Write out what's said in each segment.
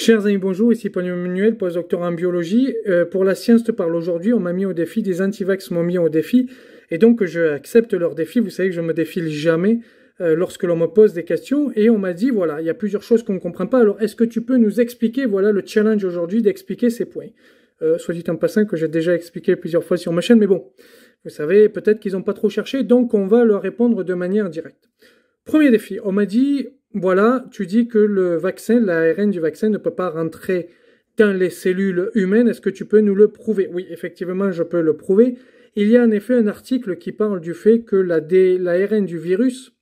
Chers amis, bonjour, ici Paul Emmanuel, postdoctorat en biologie. Pour la science te parle aujourd'hui, on m'a mis au défi, des antivax m'ont mis au défi, et donc je accepte leur défi. Vous savez que je me défile jamais lorsque l'on me pose des questions, et on m'a dit, voilà, il y a plusieurs choses qu'on ne comprend pas, alors est-ce que tu peux nous expliquer, voilà le challenge aujourd'hui d'expliquer ces points. Soit dit en passant que j'ai déjà expliqué plusieurs fois sur ma chaîne, mais bon, vous savez, peut-être qu'ils n'ont pas trop cherché, donc on va leur répondre de manière directe. Premier défi, on m'a dit, voilà, tu dis que le vaccin, l'ARN du vaccin ne peut pas rentrer dans les cellules humaines, est-ce que tu peux nous le prouver? Oui, effectivement, je peux le prouver. Il y a en effet un article qui parle du fait que l'ARN du virus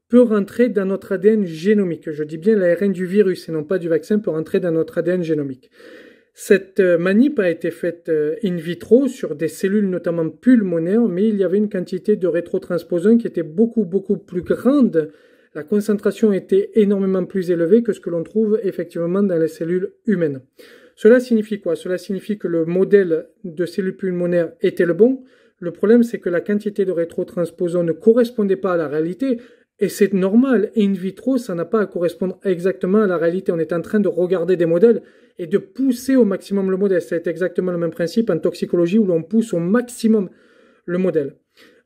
peut rentrer dans notre ADN génomique. Je dis bien l'ARN du virus et non pas du vaccin peut rentrer dans notre ADN génomique. Cette manip a été faite in vitro sur des cellules notamment pulmonaires, mais il y avait une quantité de rétrotransposons qui était beaucoup plus grande. La concentration était énormément plus élevée que ce que l'on trouve effectivement dans les cellules humaines. Cela signifie quoi? Cela signifie que le modèle de cellules pulmonaires était le bon. Le problème, c'est que la quantité de rétrotransposons ne correspondait pas à la réalité. Et c'est normal, in vitro, ça n'a pas à correspondre exactement à la réalité. On est en train de regarder des modèles et de pousser au maximum le modèle. C'est exactement le même principe en toxicologie où l'on pousse au maximum le modèle.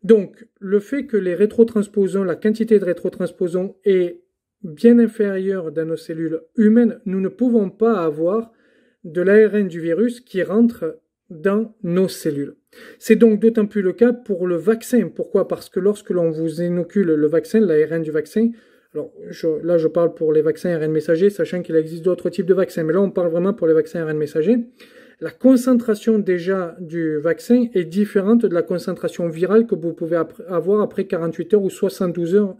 Donc, le fait que les rétrotransposons, la quantité de rétrotransposons est bien inférieure dans nos cellules humaines, nous ne pouvons pas avoir de l'ARN du virus qui rentre dans nos cellules. C'est donc d'autant plus le cas pour le vaccin. Pourquoi? Parce que lorsque l'on vous inocule le vaccin, l'ARN du vaccin, alors là je parle pour les vaccins ARN messagers, sachant qu'il existe d'autres types de vaccins, mais là on parle vraiment pour les vaccins ARN messagers, la concentration déjà du vaccin est différente de la concentration virale que vous pouvez avoir après 48 heures ou 72 heures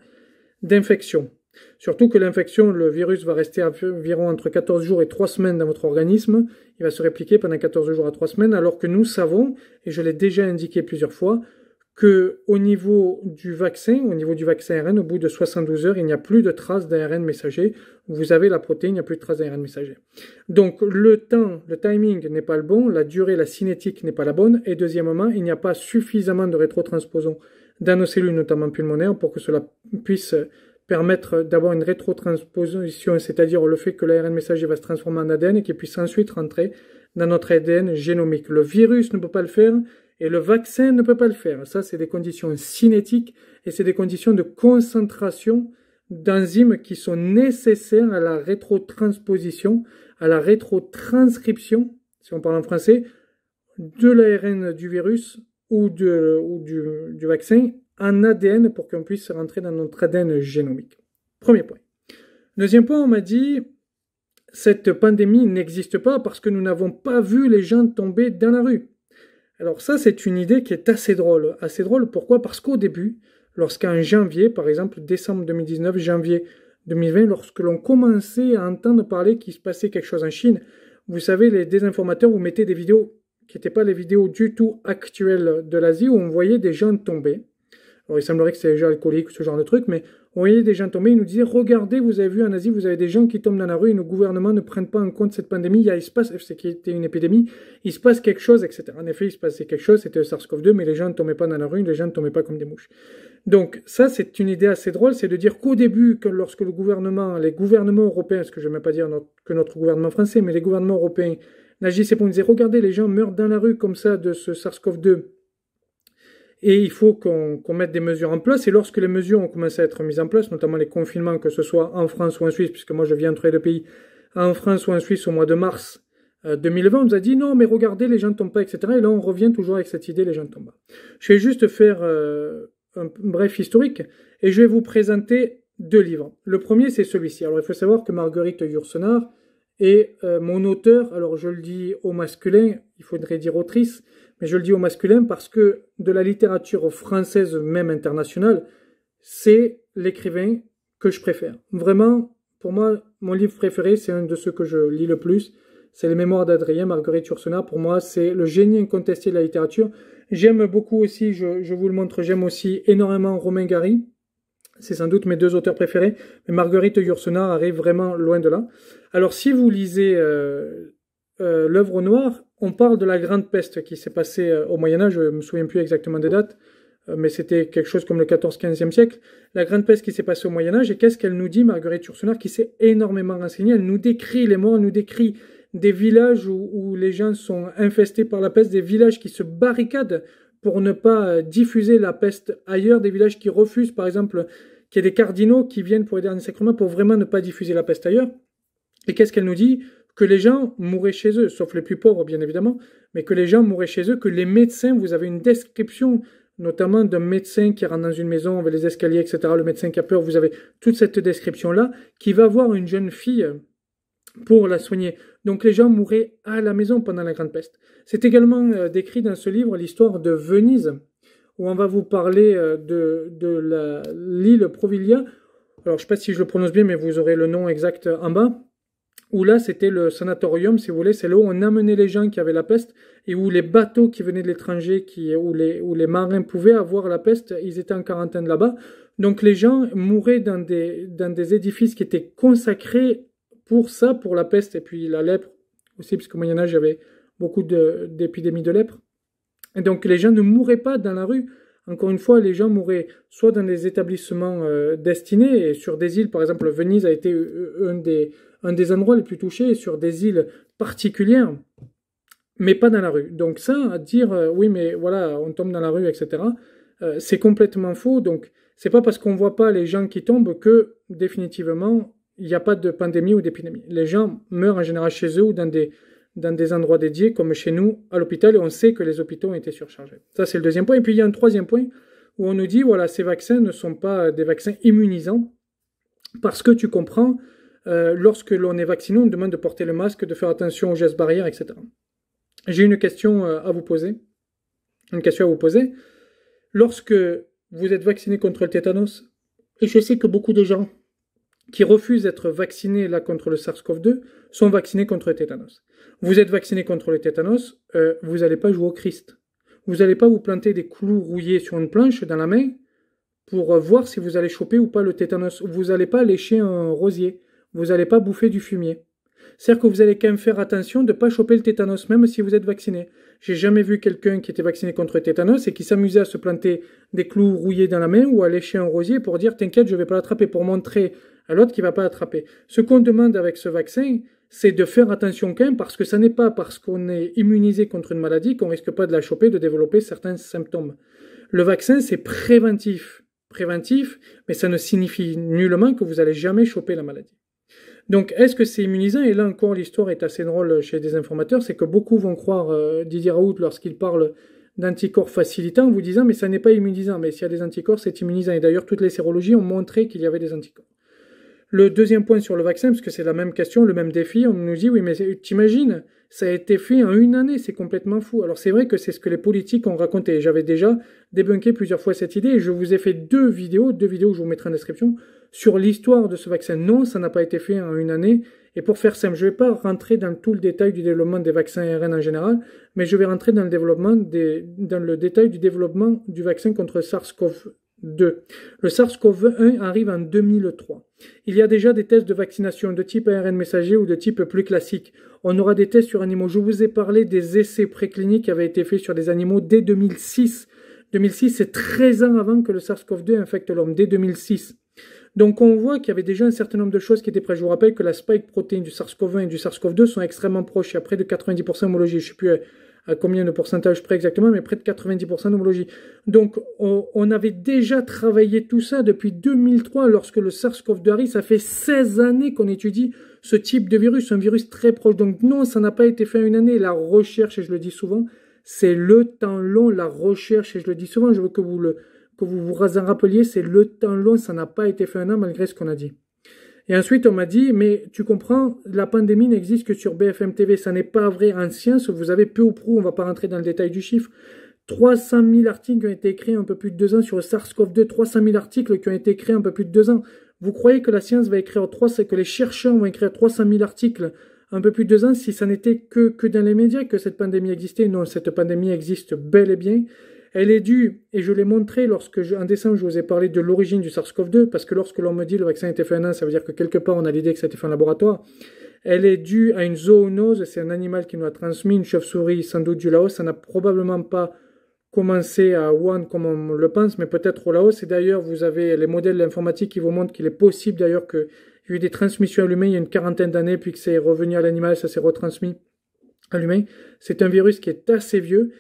d'infection. Surtout que l'infection, le virus va rester environ entre 14 jours et 3 semaines dans votre organisme. Il va se répliquer pendant 14 jours à 3 semaines, alors que nous savons, et je l'ai déjà indiqué plusieurs fois, que au niveau du vaccin ARN, au bout de 72 heures, il n'y a plus de traces d'ARN messager. Vous avez la protéine, il n'y a plus de traces d'ARN messager. Donc le timing n'est pas le bon, la durée, la cinétique n'est pas la bonne, et deuxièmement, il n'y a pas suffisamment de rétrotransposons dans nos cellules, notamment pulmonaires, pour que cela puisse permettre d'avoir une rétrotransposition, c'est-à-dire le fait que l'ARN messager va se transformer en ADN et qu'il puisse ensuite rentrer dans notre ADN génomique. Le virus ne peut pas le faire et le vaccin ne peut pas le faire. Ça, c'est des conditions cinétiques et c'est des conditions de concentration d'enzymes qui sont nécessaires à la rétrotransposition, à la rétrotranscription, si on parle en français, de l'ARN du virus ou du vaccin en ADN pour qu'on puisse rentrer dans notre ADN génomique. Premier point. Deuxième point, on m'a dit, cette pandémie n'existe pas parce que nous n'avons pas vu les gens tomber dans la rue. Alors ça, c'est une idée qui est assez drôle. Assez drôle, pourquoi? Parce qu'au début, lorsqu'en janvier, par exemple, décembre 2019, janvier 2020, lorsque l'on commençait à entendre parler qu'il se passait quelque chose en Chine, vous savez, les désinformateurs vous mettaient des vidéos qui n'étaient pas les vidéos du tout actuelles de l'Asie, où on voyait des gens tomber. Alors il semblerait que c'est déjà alcoolique, ce genre de truc, mais on voyait des gens tomber, ils nous disaient, regardez, vous avez vu en Asie, vous avez des gens qui tombent dans la rue et nos gouvernements ne prennent pas en compte cette pandémie, il se passe, c'est qu'il y était une épidémie, il se passe quelque chose, etc. En effet, il se passait quelque chose, c'était le SARS-CoV-2, mais les gens ne tombaient pas dans la rue, les gens ne tombaient pas comme des mouches. Donc ça, c'est une idée assez drôle, c'est de dire qu'au début, lorsque les gouvernements européens, parce que je ne vais même pas dire que notre gouvernement français, mais les gouvernements européens n'agissaient pas, on disait, regardez, les gens meurent dans la rue comme ça de ce SARS-CoV-2, et il faut qu'on mette des mesures en place. Et lorsque les mesures ont commencé à être mises en place, notamment les confinements, que ce soit en France ou en Suisse, puisque moi je viens entre les deux pays, en France ou en Suisse au mois de mars 2020, on nous a dit non, mais regardez, les gens ne tombent pas, etc. Et là, on revient toujours avec cette idée, les gens ne tombent pas. Je vais juste faire un bref historique et je vais vous présenter deux livres. Le premier, c'est celui-ci. Alors, il faut savoir que Marguerite Yourcenar est mon auteur. Alors, je le dis au masculin, il faudrait dire autrice, mais je le dis au masculin parce que de la littérature française, même internationale, c'est l'écrivain que je préfère. Vraiment, pour moi, mon livre préféré, c'est un de ceux que je lis le plus. C'est Les Mémoires d'Adrien, Marguerite Yourcenar. Pour moi, c'est le génie incontesté de la littérature. J'aime beaucoup aussi, je vous le montre, j'aime aussi énormément Romain Gary. C'est sans doute mes deux auteurs préférés. Mais Marguerite Yourcenar arrive vraiment loin de là. Alors, si vous lisez l'œuvre noire, on parle de la grande peste qui s'est passée au Moyen-Âge, je ne me souviens plus exactement des dates, mais c'était quelque chose comme le 14-15e siècle, la grande peste qui s'est passée au Moyen-Âge. Et qu'est-ce qu'elle nous dit, Marguerite Yourcenar, qui s'est énormément renseignée? Elle nous décrit les morts, elle nous décrit des villages où les gens sont infestés par la peste, des villages qui se barricadent pour ne pas diffuser la peste ailleurs, des villages qui refusent, par exemple, qu'il y ait des cardinaux qui viennent pour les derniers sacrements pour vraiment ne pas diffuser la peste ailleurs. Et qu'est-ce qu'elle nous dit? Que les gens mouraient chez eux, sauf les plus pauvres, bien évidemment, mais que les gens mouraient chez eux, que les médecins, vous avez une description, notamment d'un médecin qui rentre dans une maison avec les escaliers, etc., le médecin qui a peur, vous avez toute cette description-là, qui va voir une jeune fille pour la soigner. Donc les gens mouraient à la maison pendant la Grande Peste. C'est également décrit dans ce livre l'histoire de Venise, où on va vous parler de l'île Provilia. Alors je ne sais pas si je le prononce bien, mais vous aurez le nom exact en bas. Où là, c'était le sanatorium, si vous voulez, c'est là où on amenait les gens qui avaient la peste, et où les bateaux qui venaient de l'étranger, où les marins pouvaient avoir la peste, ils étaient en quarantaine là-bas. Donc les gens mouraient dans des édifices qui étaient consacrés pour ça, pour la peste, et puis la lèpre aussi, parce qu'au Moyen-Âge, il y avait beaucoup d'épidémies de lèpre. Et donc les gens ne mouraient pas dans la rue. Encore une fois, les gens mouraient soit dans des établissements destinés, et sur des îles, par exemple, Venise a été un des endroits les plus touchés, sur des îles particulières, mais pas dans la rue. Donc ça, à dire, oui, mais voilà, on tombe dans la rue, etc., c'est complètement faux. Donc, c'est pas parce qu'on voit pas les gens qui tombent que, définitivement, il n'y a pas de pandémie ou d'épidémie. Les gens meurent en général chez eux ou dans des endroits dédiés, comme chez nous, à l'hôpital, et on sait que les hôpitaux ont été surchargés. Ça, c'est le deuxième point. Et puis, il y a un troisième point, où on nous dit, voilà, ces vaccins ne sont pas des vaccins immunisants, parce que tu comprends, lorsque l'on est vacciné, on demande de porter le masque, de faire attention aux gestes barrières, etc. J'ai une question à vous poser. Lorsque vous êtes vacciné contre le tétanos, et je sais que beaucoup de gens qui refusent d'être vaccinés là contre le SARS-CoV-2 sont vaccinés contre le tétanos. Vous êtes vacciné contre le tétanos, vous n'allez pas jouer au Christ. Vous n'allez pas vous planter des clous rouillés sur une planche dans la main pour voir si vous allez choper ou pas le tétanos. Vous n'allez pas lécher un rosier. Vous n'allez pas bouffer du fumier. C'est-à-dire que vous allez quand même faire attention de ne pas choper le tétanos, même si vous êtes vacciné. J'ai jamais vu quelqu'un qui était vacciné contre le tétanos et qui s'amusait à se planter des clous rouillés dans la main ou à lécher un rosier pour dire « t'inquiète, je ne vais pas l'attraper », pour montrer à l'autre qu'il ne va pas l'attraper. Ce qu'on demande avec ce vaccin, c'est de faire attention quand même, parce que ça n'est pas parce qu'on est immunisé contre une maladie qu'on risque pas de la choper, de développer certains symptômes. Le vaccin, c'est préventif, mais ça ne signifie nullement que vous allez jamais choper la maladie. Donc, est-ce que c'est immunisant? Et là encore, l'histoire est assez drôle chez des informateurs, c'est que beaucoup vont croire Didier Raoult lorsqu'il parle d'anticorps facilitants en vous disant « mais ça n'est pas immunisant ». Mais s'il y a des anticorps, c'est immunisant. Et d'ailleurs, toutes les sérologies ont montré qu'il y avait des anticorps. Le deuxième point sur le vaccin, parce que c'est la même question, le même défi, on nous dit « oui, mais t'imagines, ça a été fait en une année, c'est complètement fou ». Alors c'est vrai que c'est ce que les politiques ont raconté. J'avais déjà débunké plusieurs fois cette idée et je vous ai fait deux vidéos que je vous mettrai en description, sur l'histoire de ce vaccin. Non, ça n'a pas été fait en une année. Et pour faire simple, je ne vais pas rentrer dans tout le détail du développement des vaccins ARN en général, mais je vais rentrer dans le détail du développement du vaccin contre SARS-CoV-2. Le SARS-CoV-1 arrive en 2003. Il y a déjà des tests de vaccination de type ARN messager ou de type plus classique. On aura des tests sur animaux. Je vous ai parlé des essais précliniques qui avaient été faits sur des animaux dès 2006. 2006, c'est 13 ans avant que le SARS-CoV-2 infecte l'homme, dès 2006. Donc on voit qu'il y avait déjà un certain nombre de choses qui étaient prêtes. Je vous rappelle que la spike protéine du SARS-CoV-1 et du SARS-CoV-2 sont extrêmement proches. Il y a près de 90% d'homologie. Je ne sais plus à combien de pourcentage près exactement, mais près de 90% d'homologie. Donc on avait déjà travaillé tout ça depuis 2003 lorsque le SARS-CoV-2 arrive. Ça fait 16 années qu'on étudie ce type de virus, un virus très proche. Donc non, ça n'a pas été fait en une année. La recherche, et je le dis souvent, c'est le temps long, la recherche, et je le dis souvent, je veux que vous vous en rappeliez, c'est le temps long, ça n'a pas été fait un an malgré ce qu'on a dit. Et ensuite, on m'a dit, mais tu comprends, la pandémie n'existe que sur BFM TV, ça n'est pas vrai en science, vous avez peu ou prou, on ne va pas rentrer dans le détail du chiffre, 300 000 articles ont été écrits en un peu plus de 2 ans sur le SARS-CoV-2, 300 000 articles qui ont été écrits en un peu plus de 2 ans. Vous croyez que la science va écrire que les chercheurs vont écrire 300 000 articles en un peu plus de 2 ans si ça n'était que dans les médias que cette pandémie existait? Non, cette pandémie existe bel et bien. Elle est due, et je l'ai montré en décembre, je vous ai parlé de l'origine du SARS-CoV-2, parce que lorsque l'on me dit le vaccin a été fait un an, ça veut dire que quelque part on a l'idée que ça a été fait en laboratoire. Elle est due à une zoonose, c'est un animal qui nous a transmis, une chauve-souris, sans doute du Laos, ça n'a probablement pas commencer à one comme on le pense, mais peut-être au hausse. Et d'ailleurs, vous avez les modèles informatiques qui vous montrent qu'il est possible d'ailleurs qu'il y ait eu des transmissions à l'humain il y a une quarantaine d'années, puis que c'est revenu à l'animal, ça s'est retransmis à l'humain. C'est un virus qui est assez vieux,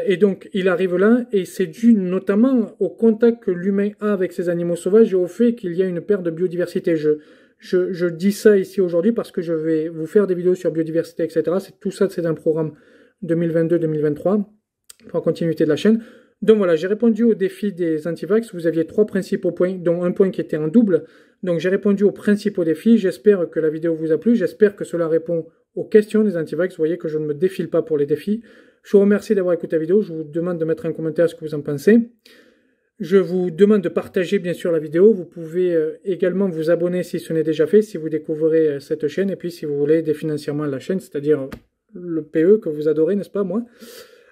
et donc il arrive là, et c'est dû notamment au contact que l'humain a avec ces animaux sauvages et au fait qu'il y a une perte de biodiversité. Je dis ça ici aujourd'hui parce que je vais vous faire des vidéos sur biodiversité, etc. Tout ça, c'est un programme 2022-2023. Pour la continuité de la chaîne. Donc voilà, j'ai répondu au défi des antivax. Vous aviez 3 principaux points, dont un point qui était en double. Donc j'ai répondu aux principaux défis. J'espère que la vidéo vous a plu. J'espère que cela répond aux questions des antivax. Vous voyez que je ne me défile pas pour les défis. Je vous remercie d'avoir écouté la vidéo. Je vous demande de mettre un commentaire ce que vous en pensez. Je vous demande de partager bien sûr la vidéo. Vous pouvez également vous abonner si ce n'est déjà fait, si vous découvrez cette chaîne. Et puis si vous voulez aider financièrement la chaîne, c'est-à-dire le PE que vous adorez, n'est-ce pas, moi,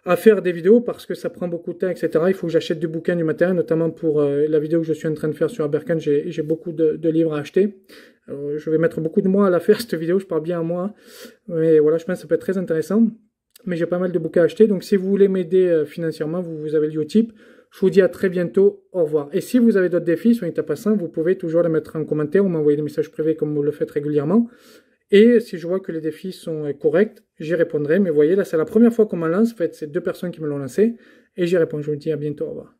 à faire des vidéos parce que ça prend beaucoup de temps, etc. Il faut que j'achète du bouquin, du matériel, notamment pour la vidéo que je suis en train de faire sur Aberkan. J'ai beaucoup de livres à acheter. Alors, je vais mettre beaucoup de mois à la faire, cette vidéo. Je parle bien à moi. Mais voilà, je pense que ça peut être très intéressant. Mais j'ai pas mal de bouquins à acheter. Donc, si vous voulez m'aider financièrement, vous avez le Utip. Je vous dis à très bientôt. Au revoir. Et si vous avez d'autres défis sur Itapassant, vous pouvez toujours les mettre en commentaire ou m'envoyer des messages privés comme vous le faites régulièrement. Et si je vois que les défis sont corrects, j'y répondrai. Mais vous voyez, là, c'est la première fois qu'on m'en lance. En fait, c'est 2 personnes qui me l'ont lancé. Et j'y réponds. Je vous dis à bientôt. Au revoir.